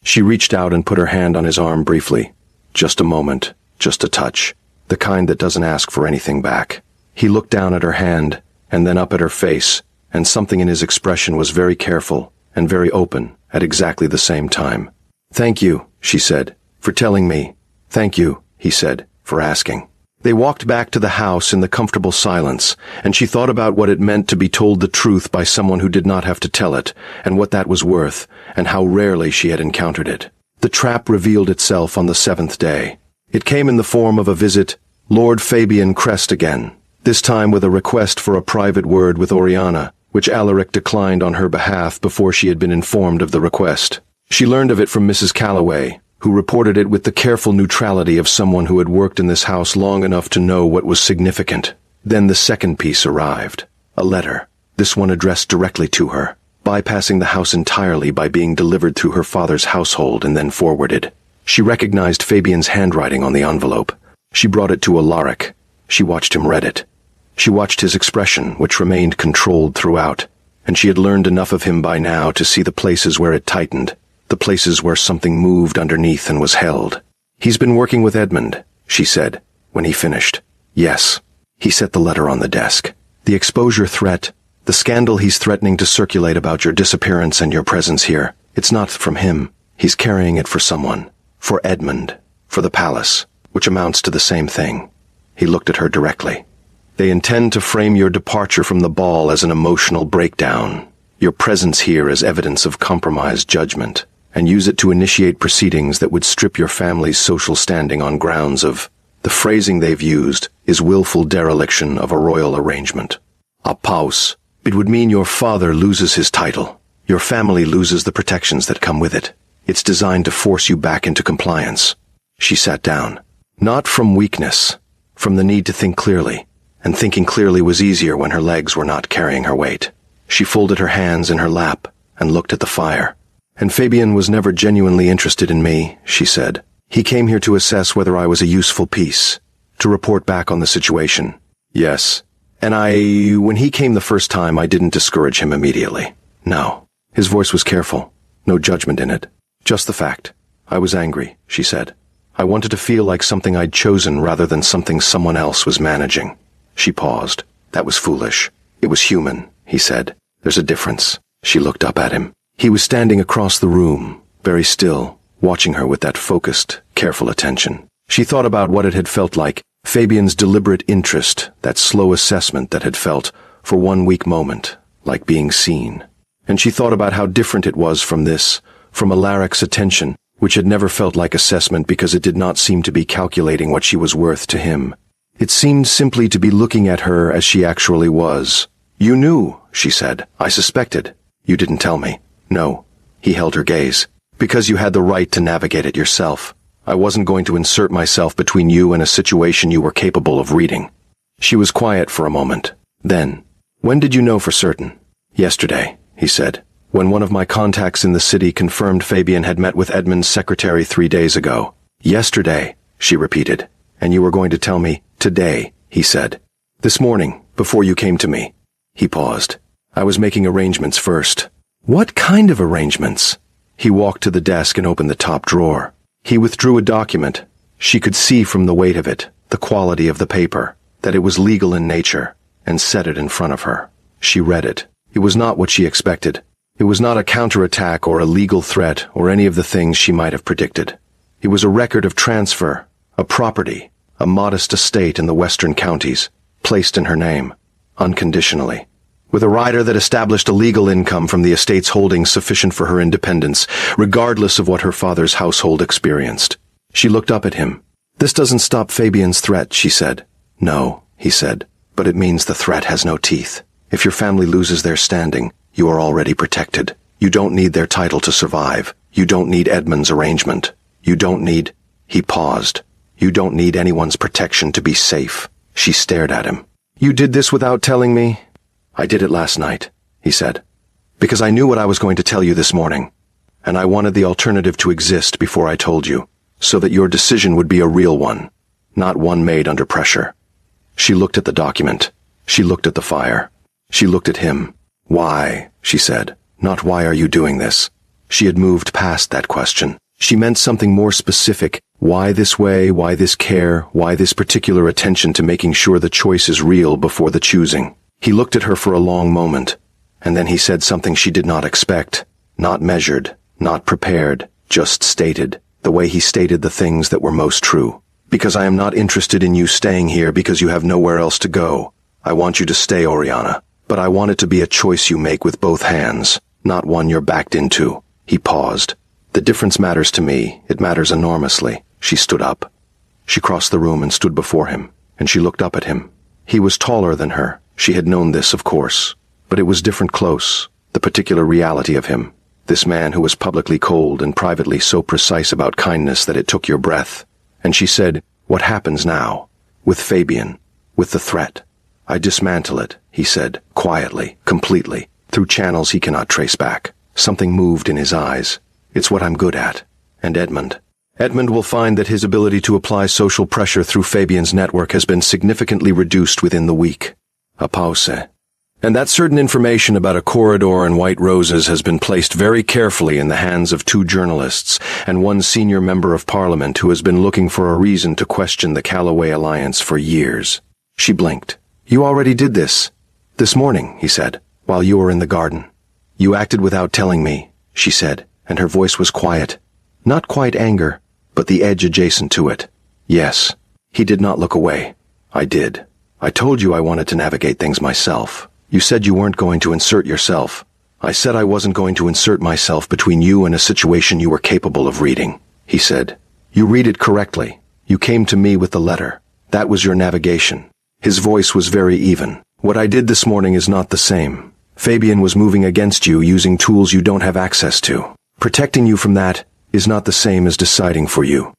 She reached out and put her hand on his arm briefly. Just a moment, just a touch, the kind that doesn't ask for anything back. He looked down at her hand, and then up at her face, and something in his expression was very careful and very open at exactly the same time. "Thank you," she said, "for telling me." "Thank you," he said, "for asking." They walked back to the house in the comfortable silence, and she thought about what it meant to be told the truth by someone who did not have to tell it, and what that was worth, and how rarely she had encountered it. The trap revealed itself on the 7th day. It came in the form of a visit, Lord Fabian Crest again, this time with a request for a private word with Oriana, which Alaric declined on her behalf before she had been informed of the request. She learned of it from Mrs. Calloway, who reported it with the careful neutrality of someone who had worked in this house long enough to know what was significant. Then the second piece arrived. A letter, this one addressed directly to her, bypassing the house entirely by being delivered through her father's household and then forwarded. She recognized Fabian's handwriting on the envelope. She brought it to Alaric. She watched him read it. She watched his expression, which remained controlled throughout, and she had learned enough of him by now to see the places where it tightened, the places where something moved underneath and was held. "He's been working with Edmund," she said, when he finished. "Yes." He set the letter on the desk. "The exposure threat, the scandal he's threatening to circulate about your disappearance and your presence here, it's not from him. He's carrying it for someone. For Edmund. For the palace, which amounts to the same thing." He looked at her directly. "They intend to frame your departure from the ball as an emotional breakdown, your presence here as evidence of compromised judgment, and use it to initiate proceedings that would strip your family's social standing on grounds of, the phrasing they've used is willful dereliction of a royal arrangement. A paus. It would mean your father loses his title. Your family loses the protections that come with it. It's designed to force you back into compliance." She sat down. Not from weakness, from the need to think clearly, and thinking clearly was easier when her legs were not carrying her weight. She folded her hands in her lap and looked at the fire. "And Fabian was never genuinely interested in me," she said. "He came here to assess whether I was a useful piece, to report back on the situation. Yes. And when he came the first time, I didn't discourage him immediately. No." His voice was careful, no judgment in it. "Just the fact. I was angry," she said. "I wanted to feel like something I'd chosen rather than something someone else was managing." She paused. "That was foolish. It was human," he said. "There's a difference." She looked up at him. He was standing across the room, very still, watching her with that focused, careful attention. She thought about what it had felt like, Fabian's deliberate interest, that slow assessment that had felt, for one weak moment, like being seen. And she thought about how different it was from this, from Alaric's attention, which had never felt like assessment because it did not seem to be calculating what she was worth to him. It seemed simply to be looking at her as she actually was. "You knew," she said. "I suspected. You didn't tell me." "No." He held her gaze. "Because you had the right to navigate it yourself. I wasn't going to insert myself between you and a situation you were capable of reading." She was quiet for a moment. Then, "When did you know for certain?" "Yesterday," he said, "when one of my contacts in the city confirmed Fabian had met with Edmund's secretary 3 days ago." "Yesterday," she repeated. "And you were going to tell me today," he said. "This morning, before you came to me." He paused. "I was making arrangements first." "What kind of arrangements?" He walked to the desk and opened the top drawer. He withdrew a document. She could see from the weight of it, the quality of the paper, that it was legal in nature, and set it in front of her. She read it. It was not what she expected. It was not a counterattack or a legal threat or any of the things she might have predicted. It was a record of transfer, a property, a modest estate in the western counties, placed in her name, unconditionally, with a rider that established a legal income from the estate's holdings sufficient for her independence, regardless of what her father's household experienced. She looked up at him. "This doesn't stop Fabian's threat," she said. "No," he said, "but it means the threat has no teeth. If your family loses their standing, you are already protected. You don't need their title to survive. You don't need Edmund's arrangement. You don't need—" He paused. "You don't need anyone's protection to be safe." She stared at him. "You did this without telling me?" "I did it last night," he said, "because I knew what I was going to tell you this morning, and I wanted the alternative to exist before I told you, so that your decision would be a real one, not one made under pressure." She looked at the document. She looked at the fire. She looked at him. "Why?" she said. "Not why are you doing this?" She had moved past that question. She meant something more specific. Why this way? Why this care? Why this particular attention to making sure the choice is real before the choosing? He looked at her for a long moment, and then he said something she did not expect, not measured, not prepared, just stated, the way he stated the things that were most true. "Because I am not interested in you staying here because you have nowhere else to go. I want you to stay, Oriana, but I want it to be a choice you make with both hands, not one you're backed into." He paused. "The difference matters to me. It matters enormously." She stood up. She crossed the room and stood before him, and she looked up at him. He was taller than her. She had known this, of course, but it was different close, the particular reality of him, this man who was publicly cold and privately so precise about kindness that it took your breath. And she said, "What happens now? With Fabian? With the threat?" "I dismantle it," he said, quietly, completely, through channels he cannot trace back. Something moved in his eyes. "It's what I'm good at. And Edmund." Edmund will find that his ability to apply social pressure through Fabian's network has been significantly reduced within the week. A pause. And that certain information about a corridor and white roses has been placed very carefully in the hands of 2 journalists and 1 senior member of Parliament who has been looking for a reason to question the Callaway alliance for years. She blinked. You already did this. This morning, he said, while you were in the garden. You acted without telling me, she said, and her voice was quiet. Not quite anger, but the edge adjacent to it. Yes. He did not look away. I did. I told you I wanted to navigate things myself. You said you weren't going to insert yourself. I said I wasn't going to insert myself between you and a situation you were capable of reading, he said. You read it correctly. You came to me with the letter. That was your navigation. His voice was very even. What I did this morning is not the same. Fabian was moving against you using tools you don't have access to. Protecting you from that is not the same as deciding for you.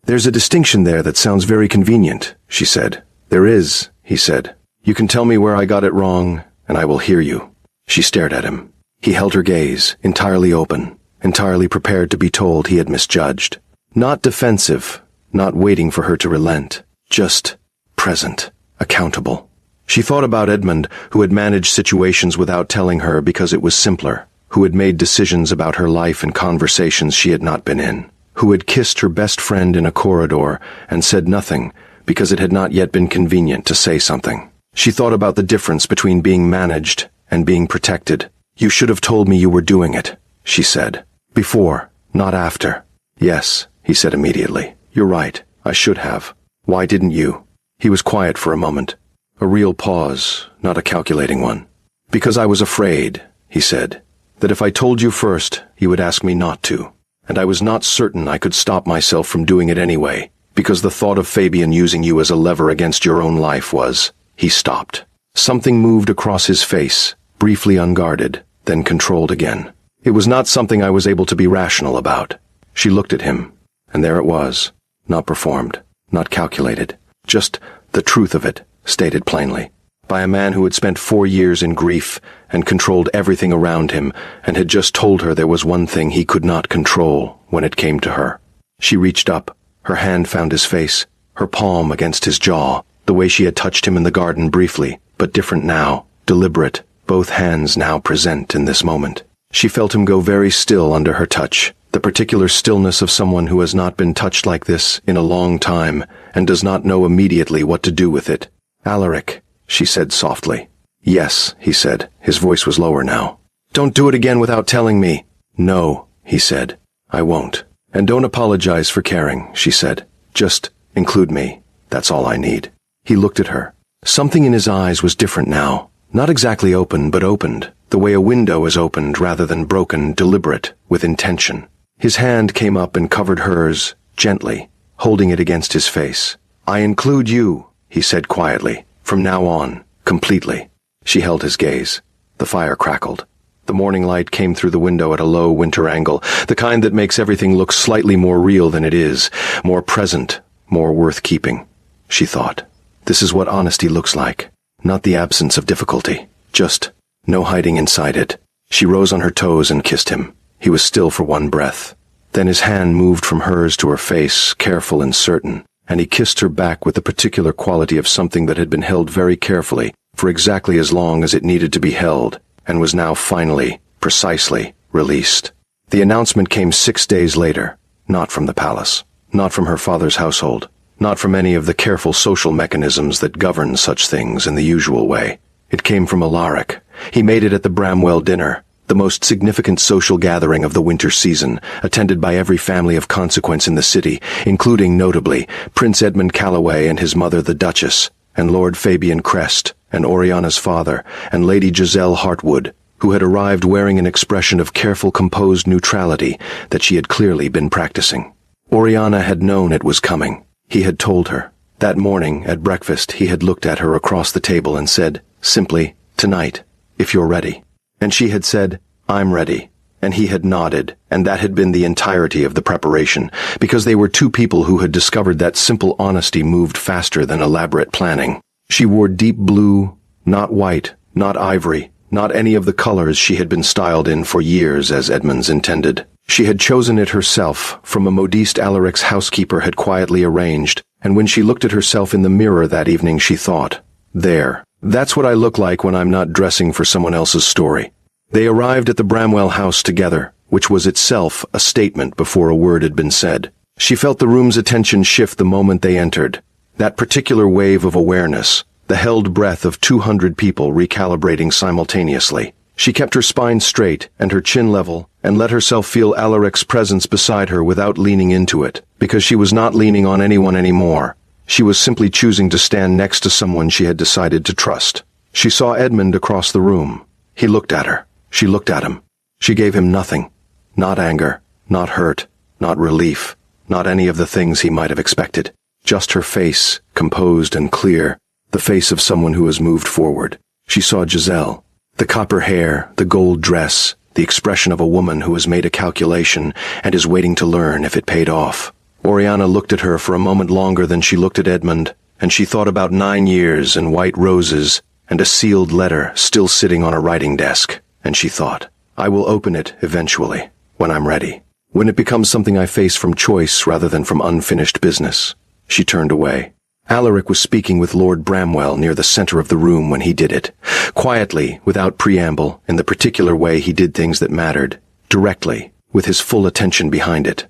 There's a distinction there that sounds very convenient, she said. There is, he said. You can tell me where I got it wrong, and I will hear you. She stared at him. He held her gaze, entirely open, entirely prepared to be told he had misjudged. Not defensive, not waiting for her to relent, just present, accountable. She thought about Edmund, who had managed situations without telling her because it was simpler, who had made decisions about her life in conversations she had not been in, who had kissed her best friend in a corridor and said nothing because it had not yet been convenient to say something. She thought about the difference between being managed and being protected. You should have told me you were doing it, she said. Before, not after. Yes, he said immediately. You're right, I should have. Why didn't you? He was quiet for a moment. A real pause, not a calculating one. Because I was afraid, he said, that if I told you first, you would ask me not to. And I was not certain I could stop myself from doing it anyway, because the thought of Fabian using you as a lever against your own life was... He stopped. Something moved across his face, briefly unguarded, then controlled again. It was not something I was able to be rational about. She looked at him, and there it was, not performed, not calculated, just the truth of it, stated plainly, by a man who had spent 4 years in grief and controlled everything around him and had just told her there was one thing he could not control when it came to her. She reached up, her hand found his face, her palm against his jaw, the way she had touched him in the garden briefly, but different now, deliberate, both hands now present in this moment. She felt him go very still under her touch, the particular stillness of someone who has not been touched like this in a long time and does not know immediately what to do with it. Alaric, she said softly. Yes, he said. His voice was lower now. Don't do it again without telling me. No, he said. I won't. And don't apologize for caring, she said. Just include me. That's all I need. He looked at her. Something in his eyes was different now. Not exactly open, but opened, the way a window is opened rather than broken, deliberate, with intention. His hand came up and covered hers, gently, holding it against his face. I include you, he said quietly, from now on, completely. She held his gaze. The fire crackled. The morning light came through the window at a low winter angle, the kind that makes everything look slightly more real than it is, more present, more worth keeping. She thought. This is what honesty looks like. Not the absence of difficulty. Just no hiding inside it. She rose on her toes and kissed him. He was still for one breath. Then his hand moved from hers to her face, careful and certain, and he kissed her back with the particular quality of something that had been held very carefully, for exactly as long as it needed to be held, and was now finally, precisely, released. The announcement came 6 days later, not from the palace, not from her father's household, not from any of the careful social mechanisms that govern such things in the usual way. It came from Alaric. He made it at the Bramwell dinner, the most significant social gathering of the winter season, attended by every family of consequence in the city, including, notably, Prince Edmund Callaway and his mother the Duchess, and Lord Fabian Crest, and Oriana's father, and Lady Giselle Hartwood, who had arrived wearing an expression of careful, composed neutrality that she had clearly been practicing. Oriana had known it was coming. He had told her. That morning, at breakfast, he had looked at her across the table and said, simply, tonight, if you're ready. And she had said, I'm ready. And he had nodded, and that had been the entirety of the preparation, because they were 2 people who had discovered that simple honesty moved faster than elaborate planning. She wore deep blue, not white, not ivory, not any of the colors she had been styled in for years as Edmund's intended. She had chosen it herself, from a modiste Alaric's housekeeper had quietly arranged, and when she looked at herself in the mirror that evening she thought, "There, that's what I look like when I'm not dressing for someone else's story." They arrived at the Bramwell house together, which was itself a statement before a word had been said. She felt the room's attention shift the moment they entered. That particular wave of awareness, the held breath of 200 people recalibrating simultaneously. She kept her spine straight and her chin level, and let herself feel Alaric's presence beside her without leaning into it, because she was not leaning on anyone anymore. She was simply choosing to stand next to someone she had decided to trust. She saw Edmund across the room. He looked at her. She looked at him. She gave him nothing. Not anger, not hurt, not relief, not any of the things he might have expected. Just her face, composed and clear, the face of someone who has moved forward. She saw Giselle. The copper hair, the gold dress, the expression of a woman who has made a calculation and is waiting to learn if it paid off. Oriana looked at her for a moment longer than she looked at Edmund, and she thought about 9 years and white roses and a sealed letter still sitting on a writing desk, and she thought, I will open it eventually, when I'm ready, when it becomes something I face from choice rather than from unfinished business. She turned away. Alaric was speaking with Lord Bramwell near the center of the room when he did it. Quietly, without preamble, in the particular way he did things that mattered. Directly, with his full attention behind it.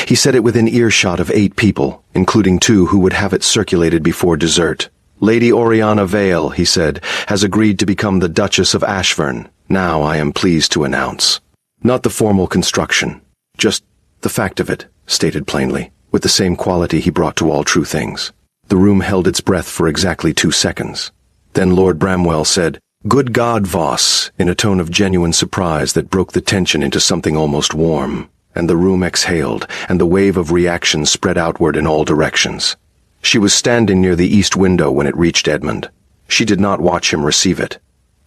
He said it within earshot of 8 people, including 2 who would have it circulated before dessert. Lady Oriana Vale, he said, has agreed to become the Duchess of Ashfern. Now I am pleased to announce. Not the formal construction. Just the fact of it, stated plainly, with the same quality he brought to all true things. The room held its breath for exactly 2 seconds. Then Lord Bramwell said, Good God, Voss, in a tone of genuine surprise that broke the tension into something almost warm, and the room exhaled, and the wave of reaction spread outward in all directions. She was standing near the east window when it reached Edmund. She did not watch him receive it.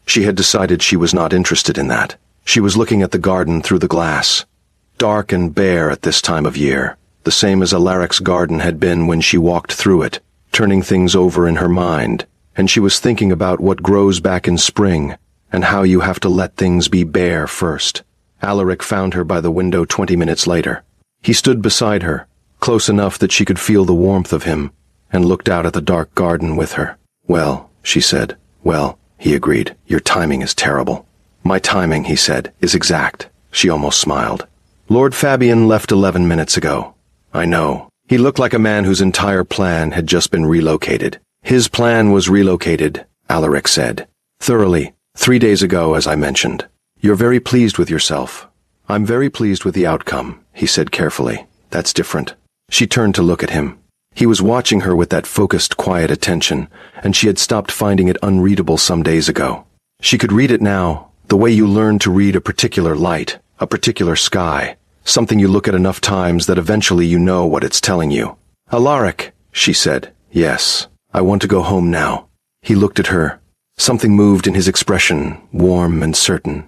She had decided she was not interested in that. She was looking at the garden through the glass. Dark and bare at this time of year, the same as Alaric's garden had been when she walked through it, turning things over in her mind, and she was thinking about what grows back in spring, and how you have to let things be bare first. Alaric found her by the window 20 minutes later. He stood beside her, close enough that she could feel the warmth of him, and looked out at the dark garden with her. Well, she said. Well, he agreed. Your timing is terrible. My timing, he said, is exact. She almost smiled. Lord Fabian left 11 minutes ago. I know. He looked like a man whose entire plan had just been relocated. His plan was relocated, Alaric said. Thoroughly, 3 days ago, as I mentioned. You're very pleased with yourself. I'm very pleased with the outcome, he said carefully. That's different. She turned to look at him. He was watching her with that focused, quiet attention, and she had stopped finding it unreadable some days ago. She could read it now, the way you learn to read a particular light, a particular sky, something you look at enough times that eventually you know what it's telling you. Alaric, she said. Yes, I want to go home now. He looked at her. Something moved in his expression, warm and certain.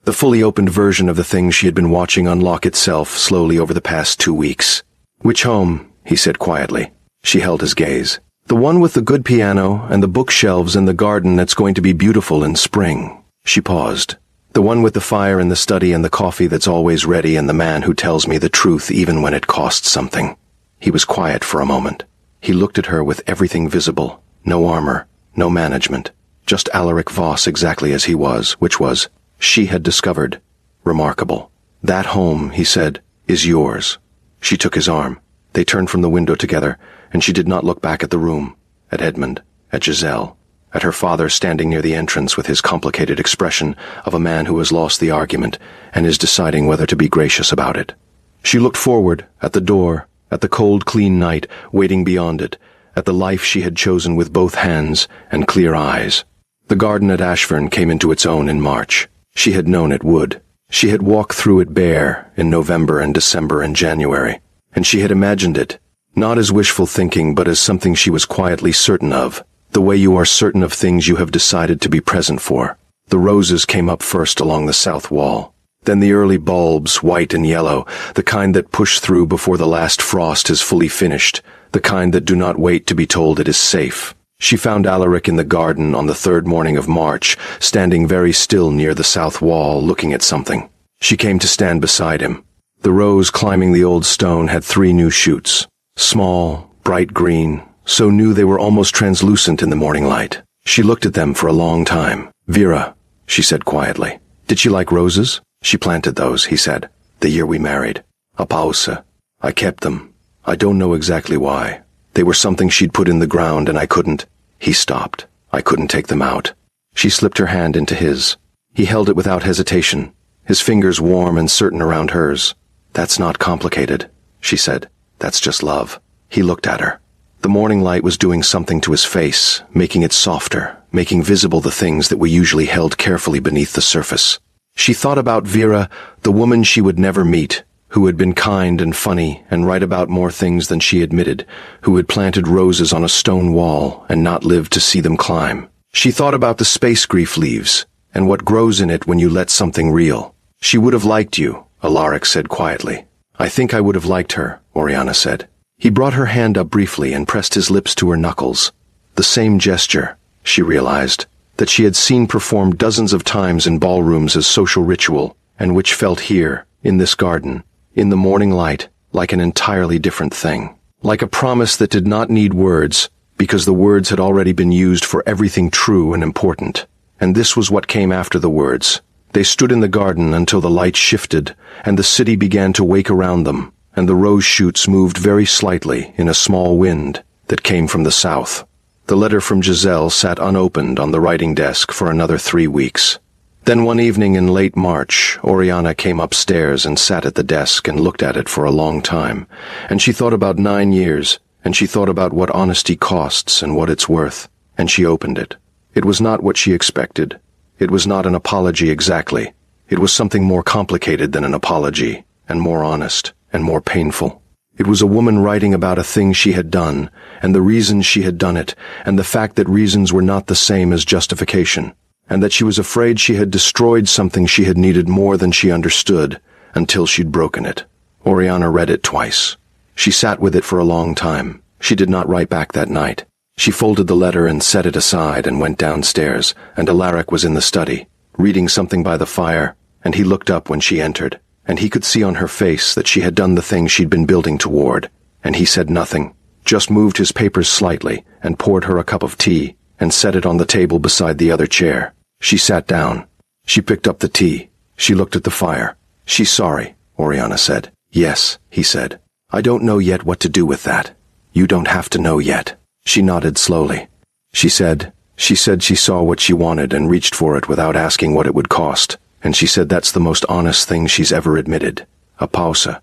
The fully opened version of the thing she had been watching unlock itself slowly over the past 2 weeks. Which home? He said quietly. She held his gaze. The one with the good piano and the bookshelves and the garden that's going to be beautiful in spring. She paused. The one with the fire in the study and the coffee that's always ready and the man who tells me the truth even when it costs something. He was quiet for a moment. He looked at her with everything visible. No armor, no management. Just Alaric Voss exactly as he was, which was, she had discovered. Remarkable. That home, he said, is yours. She took his arm. They turned from the window together, and she did not look back at the room, at Edmund, at Giselle, at her father standing near the entrance with his complicated expression of a man who has lost the argument and is deciding whether to be gracious about it. She looked forward, at the door, at the cold, clean night waiting beyond it, at the life she had chosen with both hands and clear eyes. The garden at Ashfern came into its own in March. She had known it would. She had walked through it bare in November and December and January, and she had imagined it, not as wishful thinking but as something she was quietly certain of, the way you are certain of things you have decided to be present for. The roses came up first along the south wall. Then the early bulbs, white and yellow, the kind that push through before the last frost is fully finished, the kind that do not wait to be told it is safe. She found Alaric in the garden on the 3rd morning of March, standing very still near the south wall, looking at something. She came to stand beside him. The rose climbing the old stone had 3 new shoots. Small, bright green, so new they were almost translucent in the morning light. She looked at them for a long time. "Vera," she said quietly. "Did she like roses?" "She planted those," he said, "the year we married. A pausa. I kept them. I don't know exactly why. They were something she'd put in the ground and I couldn't." He stopped. "I couldn't take them out." She slipped her hand into his. He held it without hesitation, his fingers warm and certain around hers. "That's not complicated," she said. "That's just love." He looked at her. The morning light was doing something to his face, making it softer, making visible the things that were usually held carefully beneath the surface. She thought about Vera, the woman she would never meet, who had been kind and funny and right about more things than she admitted, who had planted roses on a stone wall and not lived to see them climb. She thought about the space grief leaves, and what grows in it when you let something real. "She would have liked you," Alaric said quietly. "I think I would have liked her," Oriana said. He brought her hand up briefly and pressed his lips to her knuckles. The same gesture, she realized, that she had seen performed dozens of times in ballrooms as social ritual, and which felt here, in this garden, in the morning light, like an entirely different thing. Like a promise that did not need words, because the words had already been used for everything true and important. And this was what came after the words. They stood in the garden until the light shifted, and the city began to wake around them, and the rose shoots moved very slightly in a small wind that came from the south. The letter from Giselle sat unopened on the writing desk for another 3 weeks. Then one evening in late March, Oriana came upstairs and sat at the desk and looked at it for a long time, and she thought about 9 years, and she thought about what honesty costs and what it's worth, and she opened it. It was not what she expected. It was not an apology exactly. It was something more complicated than an apology, and more honest, and more painful. It was a woman writing about a thing she had done, and the reasons she had done it, and the fact that reasons were not the same as justification, and that she was afraid she had destroyed something she had needed more than she understood, until she'd broken it. Oriana read it twice. She sat with it for a long time. She did not write back that night. She folded the letter and set it aside and went downstairs, and Alaric was in the study, reading something by the fire, and he looked up when she entered, and he could see on her face that she had done the thing she'd been building toward, and he said nothing, just moved his papers slightly and poured her a cup of tea and set it on the table beside the other chair. She sat down. She picked up the tea. She looked at the fire. "She's sorry," Oriana said. "Yes," he said. "I don't know yet what to do with that." "You don't have to know yet." She nodded slowly. She said she saw what she wanted and reached for it without asking what it would cost, and she said that's the most honest thing she's ever admitted. A pausa.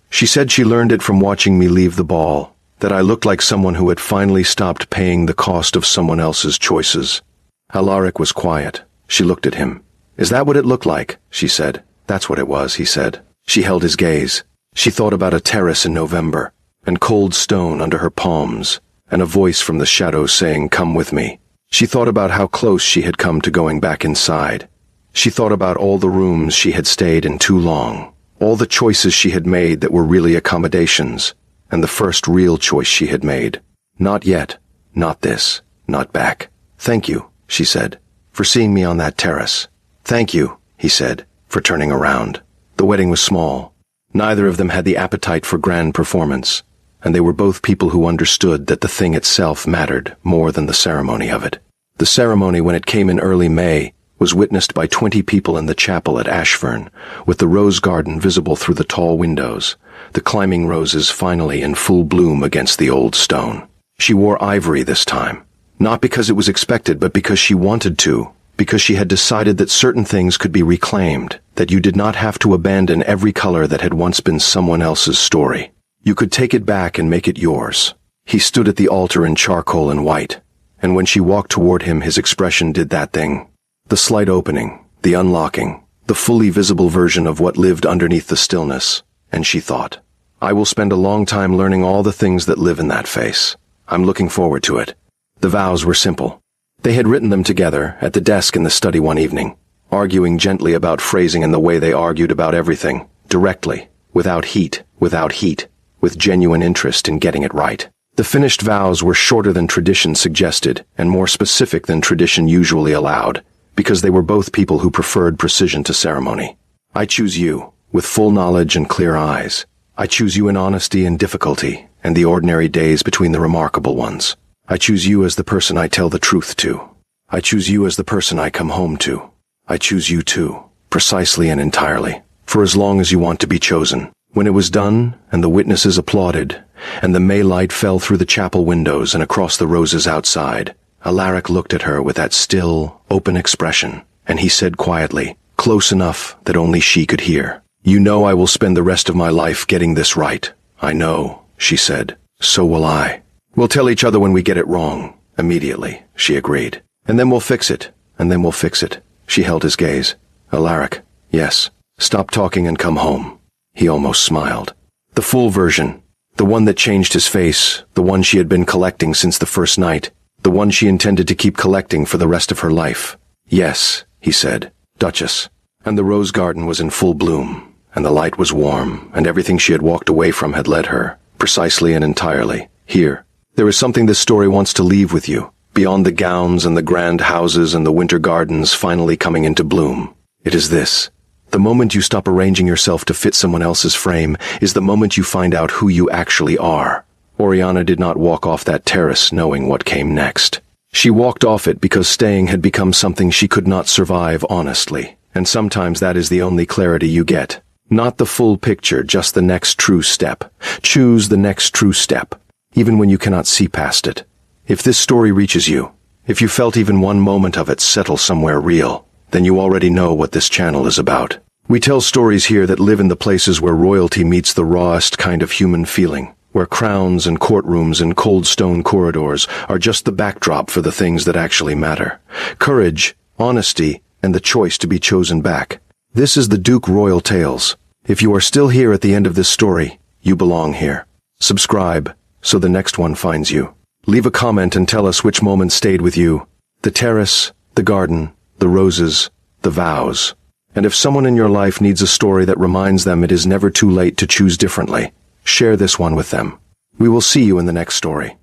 She said she learned it from watching me leave the ball, that I looked like someone who had finally stopped paying the cost of someone else's choices. Alaric was quiet. She looked at him. "Is that what it looked like?" she said. "That's what it was," he said. She held his gaze. She thought about a terrace in November, and cold stone under her palms, and a voice from the shadows saying, "Come with me." She thought about how close she had come to going back inside. She thought about all the rooms she had stayed in too long, all the choices she had made that were really accommodations, and the first real choice she had made. Not yet, not this, not back. "Thank you," she said, "for seeing me on that terrace." "Thank you," he said, "for turning around." The wedding was small. Neither of them had the appetite for grand performance, and they were both people who understood that the thing itself mattered more than the ceremony of it. The ceremony, when it came in early May, was witnessed by 20 people in the chapel at Ashfern, with the rose garden visible through the tall windows, the climbing roses finally in full bloom against the old stone. She wore ivory this time, not because it was expected, but because she wanted to, because she had decided that certain things could be reclaimed, that you did not have to abandon every color that had once been someone else's story. You could take it back and make it yours. He stood at the altar in charcoal and white, and when she walked toward him, his expression did that thing. The slight opening, the unlocking, the fully visible version of what lived underneath the stillness, and she thought, "I will spend a long time learning all the things that live in that face. I'm looking forward to it." The vows were simple. They had written them together, at the desk in the study one evening, arguing gently about phrasing in the way they argued about everything, directly, without heat, with genuine interest in getting it right. The finished vows were shorter than tradition suggested, and more specific than tradition usually allowed, because they were both people who preferred precision to ceremony. "I choose you," with full knowledge and clear eyes. I choose you in honesty and difficulty, and the ordinary days between the remarkable ones. I choose you as the person I tell the truth to. I choose you as the person I come home to. I choose you too, precisely and entirely, for as long as you want to be chosen. When it was done, and the witnesses applauded, and the May light fell through the chapel windows and across the roses outside, Alaric looked at her with that still, open expression, and he said quietly, close enough that only she could hear, "You know I will spend the rest of my life getting this right." "I know," she said. "So will I." "We'll tell each other when we get it wrong." "Immediately," she agreed. "And then we'll fix it. And then we'll fix it." She held his gaze. "Alaric." "Yes." "Stop talking and come home." He almost smiled. The full version. The one that changed his face. The one she had been collecting since the first night. The one she intended to keep collecting for the rest of her life. "Yes," he said. "Duchess." And the rose garden was in full bloom, and the light was warm, and everything she had walked away from had led her, precisely and entirely, here. There is something this story wants to leave with you, beyond the gowns and the grand houses and the winter gardens finally coming into bloom. It is this. The moment you stop arranging yourself to fit someone else's frame is the moment you find out who you actually are. Oriana did not walk off that terrace knowing what came next. She walked off it because staying had become something she could not survive honestly, and sometimes that is the only clarity you get. Not the full picture, just the next true step. Choose the next true step, even when you cannot see past it. If this story reaches you, if you felt even one moment of it settle somewhere real, then you already know what this channel is about. We tell stories here that live in the places where royalty meets the rawest kind of human feeling, where crowns and courtrooms and cold stone corridors are just the backdrop for the things that actually matter. Courage, honesty, and the choice to be chosen back. This is the Duke Royal Tales. If you are still here at the end of this story, you belong here. Subscribe, so the next one finds you. Leave a comment and tell us which moment stayed with you. The terrace, the garden, the roses, the vows. And if someone in your life needs a story that reminds them it is never too late to choose differently, share this one with them. We will see you in the next story.